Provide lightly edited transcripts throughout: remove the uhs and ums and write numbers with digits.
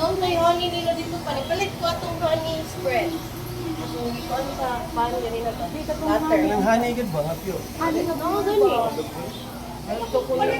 Noon may honey nila dito pa. Palit ko atong honey spread. Ano sa paano niya rin na ba? Butter. Ang honey good ba? Hapyo. Honey na no, dun eh. Ito ko lang.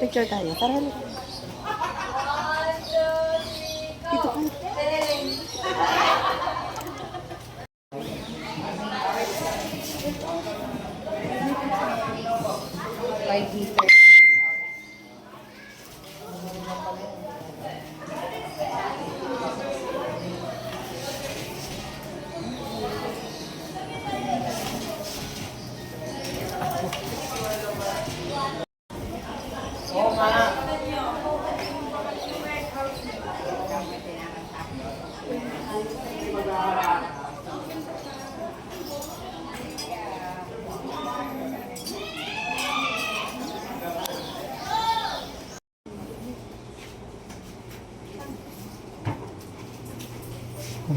Picture tayo. Tara. Dito ka.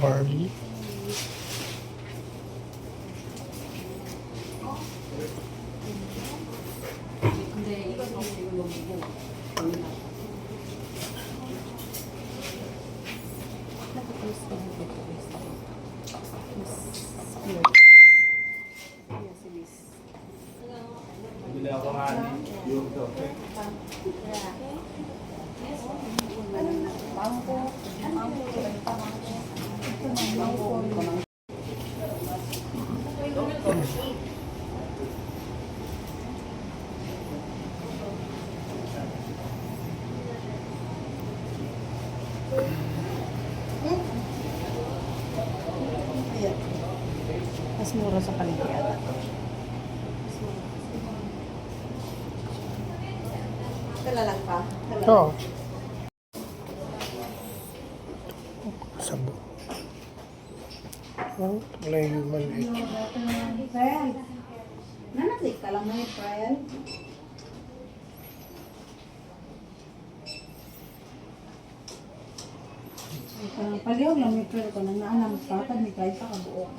Barbie. Mas mura sa palengke ata. Kalalang pa. Oo. Sabo. Oh, wala yung maliit. Friend. Nanatlik ka lang na friend. Palihog lang may friend ko nang naanam pa. Pag may kahit pa kabuo.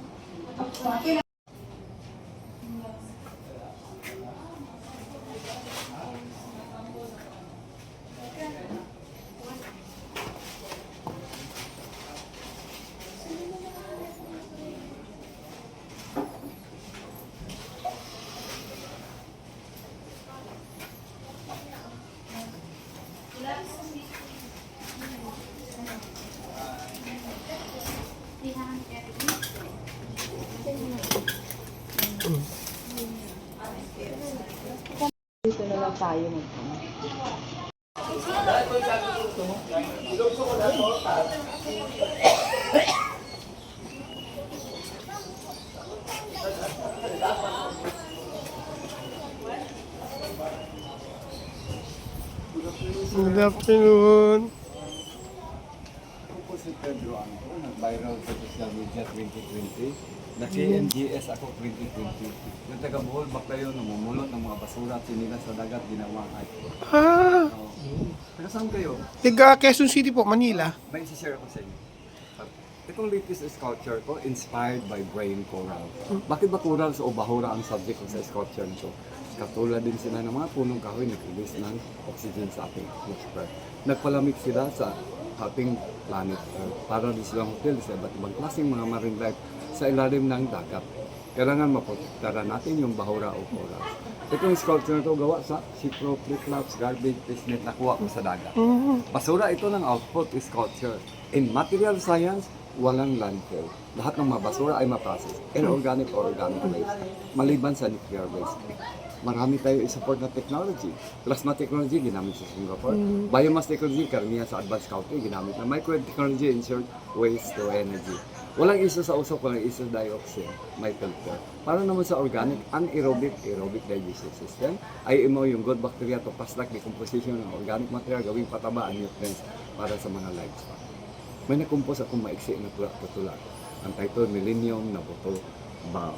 Dito na lang tayo magpunta. Good afternoon. Ako po si Pedro Anto, nag-viral sa social media 2020. Na-KNGS ako 2020. Yung taga Bohol, Baclayon, namumulot ng mga basura at sinila sa dagat, ginawang icon. Ah, Taga saan kayo? tiga Quezon City po, Manila. May isi-share ako sa inyo. Itong latest sculpture ko, inspired by brain coral. Bakit ba coral o bahura ang subject ko sa sculpture nito? Katulad din sila ng mga punong kahoy nag-release ng oxygen sa ating atmosphere. Nagpalamig sila sa ating planet Earth. Para din silang hotel sa iba't ibang klaseng mga marine life sa ilalim ng dagat. Kailangan maprotektaran natin yung bahura o coral. Itong sculpture na ito gawa sa cipro, flip-flops, garbage, fishnet na kuha ko sa dagat. Basura ito ng output sculpture. In material science, walang landfill. Lahat ng mga basura ay maprocess. Inorganic or organic waste. Maliban sa nuclear waste. Marami tayo i-support na technology. Plasma technology, ginamit sa Singapore. Biomass technology, karamihan sa advanced scouting, ginamit na microwave technology, ensured waste to energy. Walang isa sa usok, walang isa sa dioxin, may filter. Para naman sa organic, anaerobic, aerobic digestive system, IMO yung good bacteria to fast track decomposition ng organic material, gawing pataba ang nutrients para sa mga livestock. May nakumpos akong maiksi na tula. Ang title, Millennium na Buto Bao.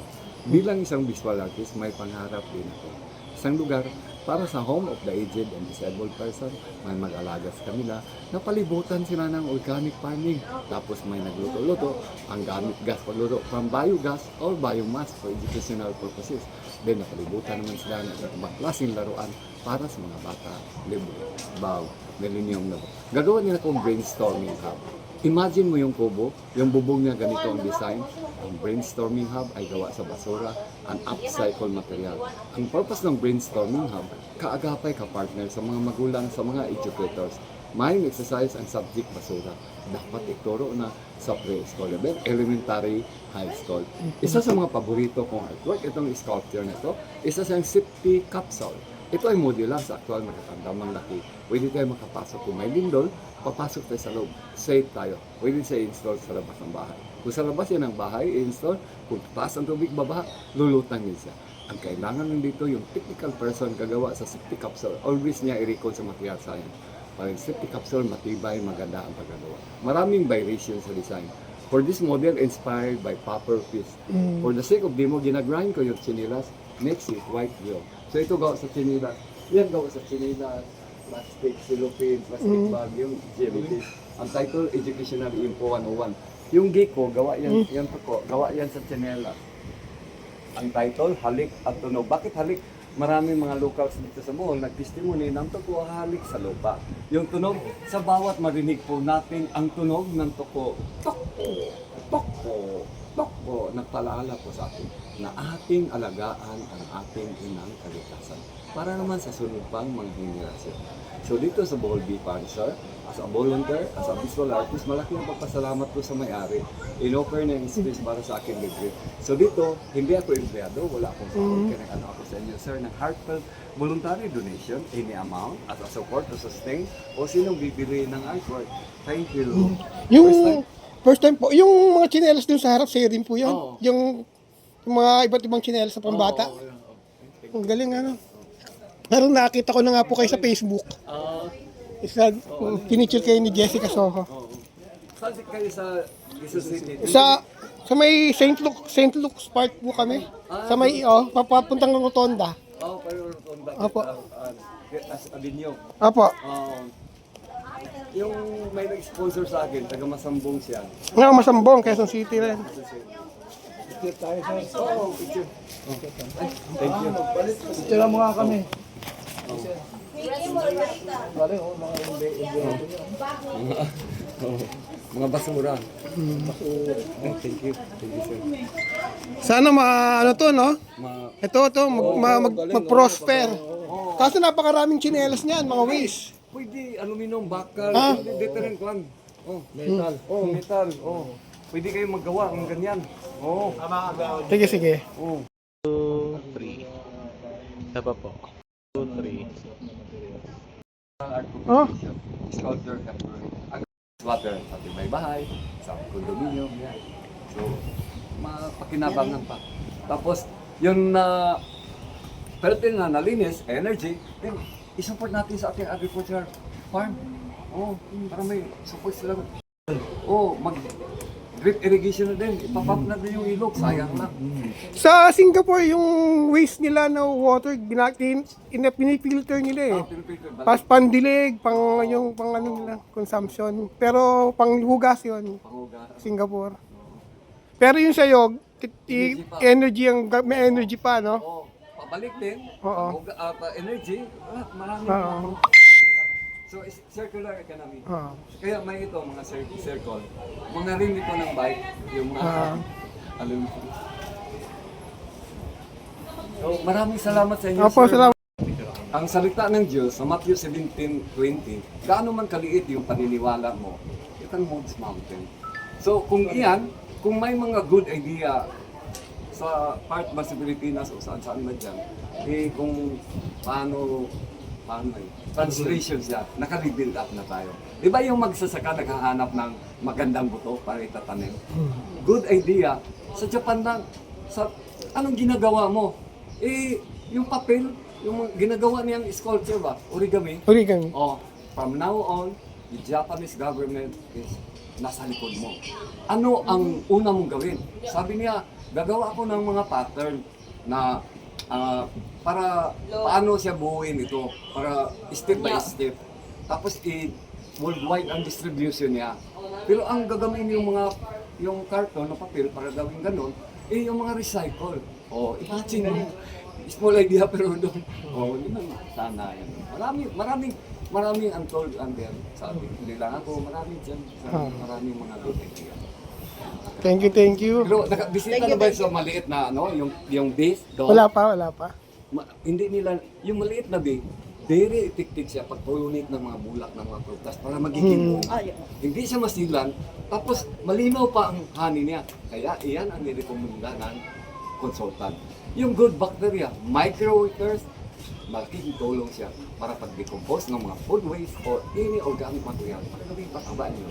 Bilang isang visual artist, may pangarap din ako. Isang lugar para sa home of the aged and disabled person, may mag-alaga sa kanila, napalibutan sila ng organic farming. Tapos may nagluto-luto, ang gamit gas pagluto from biogas or biomass for educational purposes. Then napalibutan naman sila ng ibang klaseng laruan para sa mga bata, libre, baw, millennium na. Gagawa nila akong brainstorming hub. Imagine mo yung kubo, yung bubong niya ganito ang design. Ang brainstorming hub ay gawa sa basura, ang upcycle material. Ang purpose ng brainstorming hub, kaagapay ka-partner sa mga magulang, sa mga educators. Mind exercise ang subject basura. Dapat ituro na sa pre-school level, elementary, high school. Isa sa mga paborito kong artwork, itong sculpture na ito, isa siyang safety capsule. Ito ay modular sa aktual makatandamang laki. Pwede tayo makapasok kung may lindol, papasok tayo sa loob. Safe tayo. Pwede siya i-install sa labas ng bahay. Kung sa labas yan ang bahay, i-install. Kung taas ang tubig babaha, lulutang din siya. Ang kailangan nandito yung technical person gagawa sa safety capsule. Always niya i-recall sa material science. Para yung safety capsule, matibay, maganda ang paggawa. Maraming variations sa design. For this model, inspired by Popper Fish. For the sake of demo, ginagrind ko yung chinilas, next is white grill. So ito gawa sa chinilas. Yan gawa sa chinilas, plastic, cellophane, plastic bag, yung jellyfish. Ang title, Educational Info 101. Yung gecko, gawa yan, yan ko, gawa yan sa chinelas. Ang title, Halik at Tunog. Bakit halik? Maraming mga locals dito sa mall nag-testimony ng toko halik sa lupa. Yung tunog, sa bawat marinig po natin ang tunog ng toko. Toko, toko, toko. Nagpaalala po sa atin na ating alagaan ang ating inang kalikasan para naman sa sunod pang mga henerasyon. So dito sa Bohol Bee Panzer, as a volunteer, as a visual artist, malaki ang pagpasalamat ko sa may-ari. In-offer na yung space para sa akin libre. So dito, hindi ako empleyado, wala akong sahod. Kaya nag-ano ako sa inyo, sir, ng heartfelt voluntary donation, any amount, as a support to sustain, o sinong bibili ng artwork. Thank you. Yung first time po, yung mga tsinelas dun sa harap, sa'yo din po yun. Oo. Yung mga iba't ibang tsinelas sa pambata. Ang galing ano. Parang nakita ko na nga po kayo sa Facebook. Isa, pinicture kayo ni Jessica Soho. Saan kayo sa Quezon City? Sa may St. Luke's Park po kami. Sa may, papuntang ng Rotonda. Pero Rotonda. Opo. As Avenue. Apo. Yung may nag-sponsor sa akin, taga Masambong siya. Nga, Masambong, Quezon City rin. Picture tayo, sir. Oo, picture. Thank you. Tira mo nga kami. Mga basura. Thank you. Thank you, sir. Sana ano to, no? Ito, mag-prosper. Kaso napakaraming tsinelas niyan, mga waste. Pwede aluminum, bakal, different one. Metal. Metal. Pwede kayo magawa ng ganyan. Sige. 2, 3. Isa pa po. 2, 3. Ang art Oh. competition, sculpture category. Ang water, sa may bahay, sa condominium, yan. So, mapakinabangan pa. Tapos, yung na pertin na nalinis, energy, then isupport natin sa ating agriculture farm. Oh, para may support sila. Oh, drip irrigation na din. Ipapump na din yung ilog. Sayang lang. Sa Singapore, yung waste nila na water, pinifilter nila eh. Pinipilter. Pas pandilig, pang ano nila, consumption. Pero panghugas yun, Panguga. Singapore. Pero yung sa'yo, energy, may energy pa, no? Oh, pabalik din. Oo. Energy. Marami. Oo. So, it's circular economy. Oo. Kaya may ito, mga circle. Mga rim ito ng bike. Yung mga aluminum. So, maraming salamat sa inyo, Opo, sir. salamat. Ang salita ng Diyos sa Matthew 17:20, gaano man kaliit yung paniniwala mo, you can move this mountain. So kung iyan, kung may mga good idea sa part ba sa Pilipinas o saan-saan man dyan, eh kung paano translation siya, naka-rebuild up na tayo. Di ba yung magsasaka naghahanap ng magandang buto para itatanim? Good idea. Sa Japan lang, sa anong ginagawa mo? Eh, yung papel, yung ginagawa niyang sculpture ba? Origami. Origami. Oh, from now on, the Japanese government is nasa likod mo. Ano ang una mong gawin? Sabi niya, gagawa ako ng mga pattern na para paano siya buuin ito, para step by step. Tapos worldwide ang distribution niya. Pero ang gagawin yung karton na papel para gawin ganun, yung mga recycle. Oh, imagine mo, small idea pero doon. Oh, hindi man sana yan. Maraming untold under sa atin. Hindi lang ako, maraming dyan. Maraming mga good idea. Thank you. Pero nakabisita na ba sa maliit na yung base doon? Wala pa. Hindi nila, yung maliit na base, very effective siya pag punit ng mga bulak ng mga prutas para magiging buo. Hindi siya masilan, tapos malinaw pa ang honey niya. Kaya iyan ang nirekomenda ng consultant. Yung good bacteria, micro-workers, malaking tulong siya para pag-decompose ng mga food waste or any organic material para gawing pataba niyo.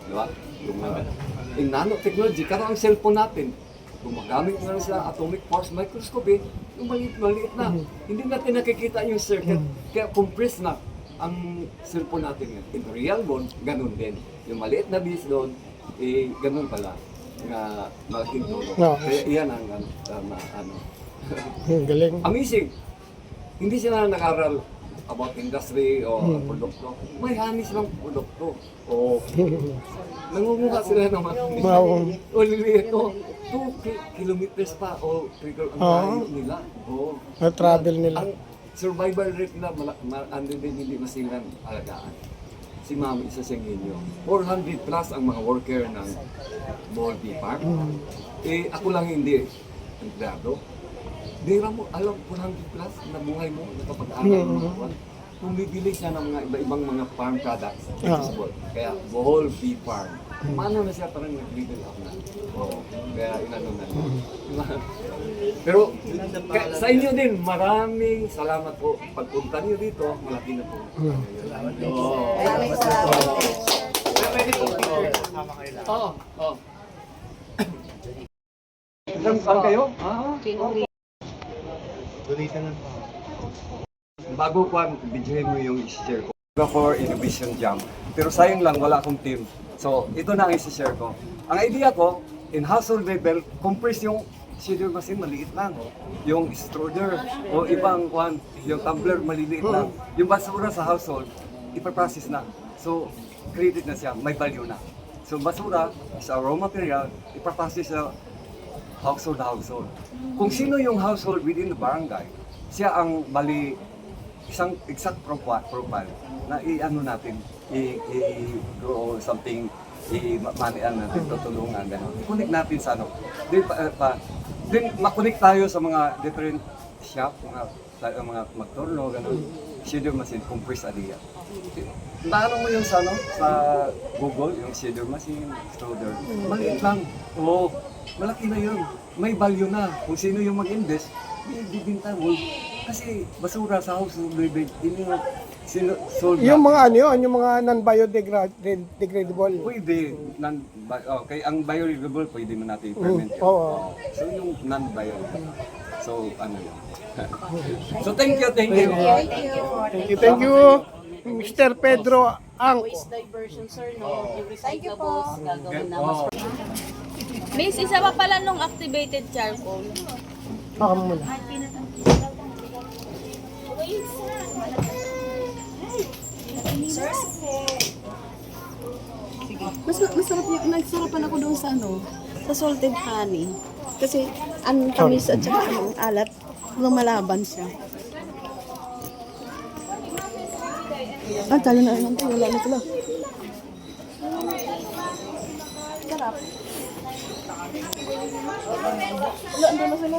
Diba? Yung nanotechnology, karoon ang cellphone natin. Gumagamit na sa atomic force microscope, yung maliit na. Hindi natin nakikita yung circuit, kaya compressed na ang cellphone natin. In real world, ganun din. Yung maliit na base doon, ganun pala na malaking tulong. Kaya iyan ang Galing. amazing. Hindi sila nag-aral about industry o produkto. May honey silang produkto. O nangunguha sila ng mga o liliit o 2 kilometers pa o trigger ang layo nila. O Na-travel nila. ang survival rate nila hindi masilang alagaan. Si Ma'am, isa siyang inyo. 400 plus ang mga worker ng Bohol Bee Park. Ako lang hindi. Empleyado. Dira mo, alam, 400 plus na buhay mo, nakapag-aral mo mga buwan. Bumibili siya ng mga iba-ibang mga farm products. Kaya Bohol Bee Farm. Mano na siya parang nag-legal up na. Kaya inano na niya. Pero sa inyo din, maraming salamat po. Pagpunta niyo dito, malaki na po. Maraming salamat. Saan kayo? Bago ko videohin mo yung i-share ko. For Innovation Jam. Pero sayang lang, wala akong team. So, ito na ang i-share ko. Ang idea ko, in household level, compress yung shader machine, maliit lang. Yung extruder o ibang yung tumbler, maliliit lang. Yung basura sa household, ipaprocess na. So, created na siya, may value na. So, basura sa raw material, ipaprocess sa household. Kung sino yung household within the barangay, siya ang isang exact profile na i-ano natin, i-grow something, i-manian natin, tutulungan, gano'n. I-connect natin sa ano. Then makonect tayo sa mga different shop, mga magtorno, gano'n. Shader machine, compress area. Naano mo yung sa Google, yung shader machine, extruder. Maliit lang. Oo, malaki na yun. May value na. Kung sino yung mag-invest, bibinta mo. Kasi basura sa household, Sold Yung mga ano yun, yung mga non-biodegradable. pwede. Kaya ang biodegradable, pwede mo natin i-ferment yun. Oo. So yung non-biodegradable. So ano yun. So thank you. Thank you. Mr. Pedro Ang. Waste diversion, sir, no? Yung recyclables, gagawin na Oh. Miss, isa pa pala nung activated charcoal. Baka muna. Masarap yung nagsarapan ako doon sa ano, sa salted honey. Kasi ang tamis at saka ang alat, lumalaban siya. Ah, tayo na naman tayo. Wala na pala. Sarap. Wala, andun na sila.